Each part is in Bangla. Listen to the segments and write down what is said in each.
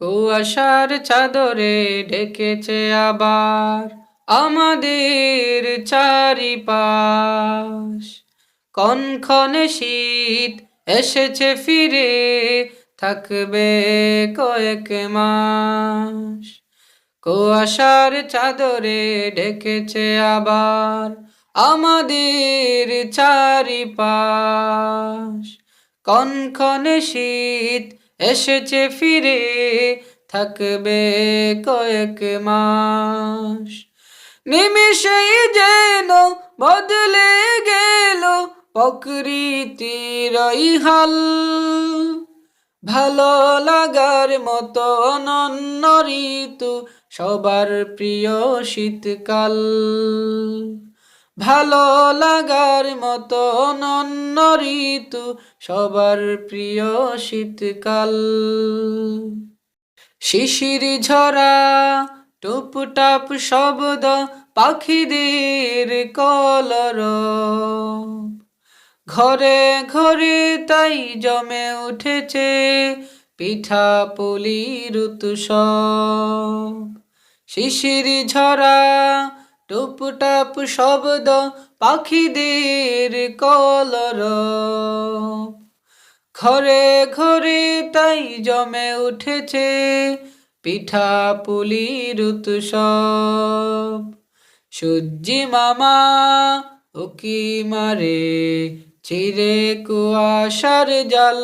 কুয়াশার চাদরে ঢেকেছে আবার আমাদের চারিপাশ। কনকনে শীত এসেছে ফিরে, থাকবে কয়েক মাস। কুয়াশার চাদরে ঢেকেছে আবার আমাদের চারিপাশ। কনকনে শীত এসেছে ফিরে, থাকবে কয়েক মাস। নিমিষেই যেন বদলে গেল প্রকৃতির এই হাল। ভালো লাগার মতো অনন্য ঋতু সবার প্রিয় শীতকাল। ভালো লাগার মতো অনন্য ঋতু সবার প্রিয় শীতকাল। শিশির ঝরা টুপটাপ শব্দ, পাখিদের কলরব, ঘরে ঘরে তাই জমে উঠেছে পিঠা পুলির উৎসব। শিশির ঝরা টুপটাপ শব্দ, পাখিদের কলরব, ঘরে ঘরে তাই জমে উঠেছে পিঠা পুলির উৎসব। সূর্যি মামা উকি মারে চিরে কুয়াশার জাল।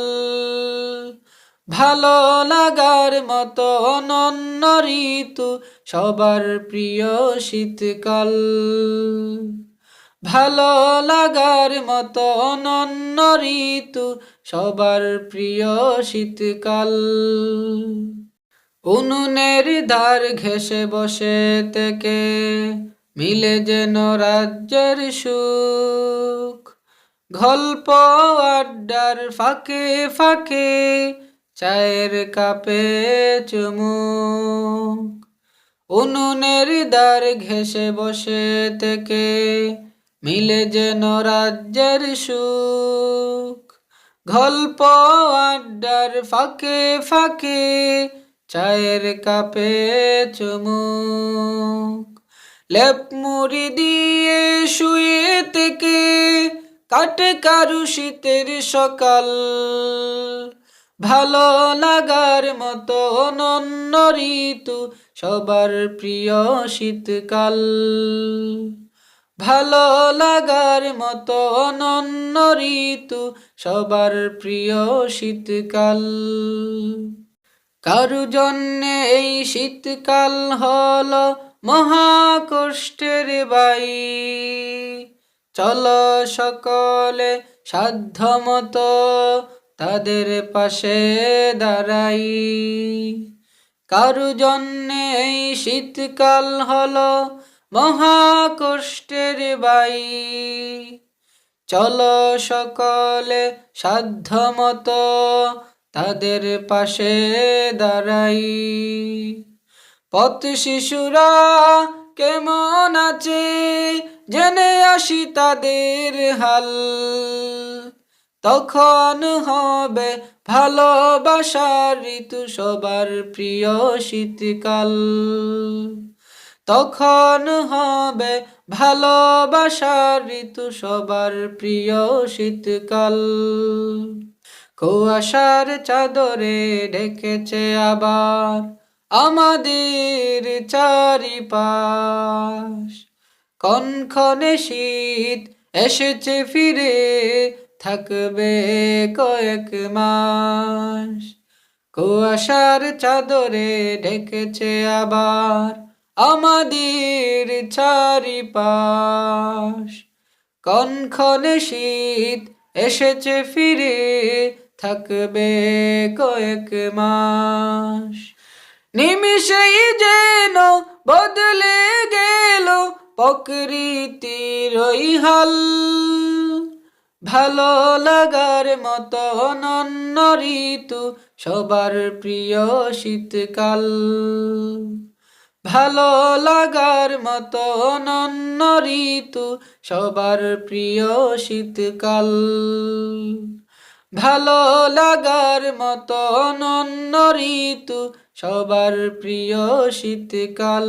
ভালো লাগার মতো অনন্য ঋতু সবার প্রিয় শীতকাল। ভালো লাগার মতো অনন্য ঋতু সবার প্রিয় শীতকাল। উনুনের ধার ঘেঁষে বসে থেকে মিলে যেন রাজ্যের সুখ। গল্প আড্ডার ফাঁকে ফাঁকে চায়ের কাপে চুমুক। উনুনের ধার ঘেঁষে বসে থেকে মিলে যেন রাজ্যের সুখ। গল্প আড্ডার ফাঁকে ফাঁকে চায়ের কাপে চুমুক। লেপ মুড়ি দিয়ে শুয়ে থেকে কাটে কারু শীতের সকাল। ভালো লাগার মতো অনন্য ঋতু সবার প্রিয় শীতকাল। ভালো লাগার মতো অনন্য ঋতু সবার প্রিয় শীতকাল। কারু জন্যে এই শীতকাল হলো মহা কষ্টের বাই। চলো সকলে সাধ্য মতো তাদের পাশে দাঁড়াই। কারু জন্যে এই শীতকাল হলো মহা কষ্টের বাই। চলো সকলে সাধ্য মতো তাদের পাশে দাঁড়াই। পথ শিশুরা কেমন আছে জেনে আসি তাদের হাল। তখন হবে ভালোবাসার ঋতু সবার প্রিয় শীতকাল। তখন হবে ভালোবাসার ঋতু সবার প্রিয় শীতকাল। কুয়াশার চাদরে ঢেকেছে আবার আমাদের চারিপাশ। কনকনে শীত এসেছে ফিরে, থাকবে কয়েক মাস। কুয়াশার চাদরে ঢেকেছে আবার আমাদের চারিপাশ। কনকনে শীত এসেছে ফিরে, থাকবে কয়েক মাস। নিমিষেই যেন বদলে গেল প্রকৃতির ওই হাল। ভালো লাগার মতো অনন্য ঋতু সবার প্রিয় শীতকাল। ভালো লাগার মতো অনন্য ঋতু সবার প্রিয় শীতকাল। ভালো লাগার মতো অনন্য ঋতু সবার প্রিয় শীতকাল।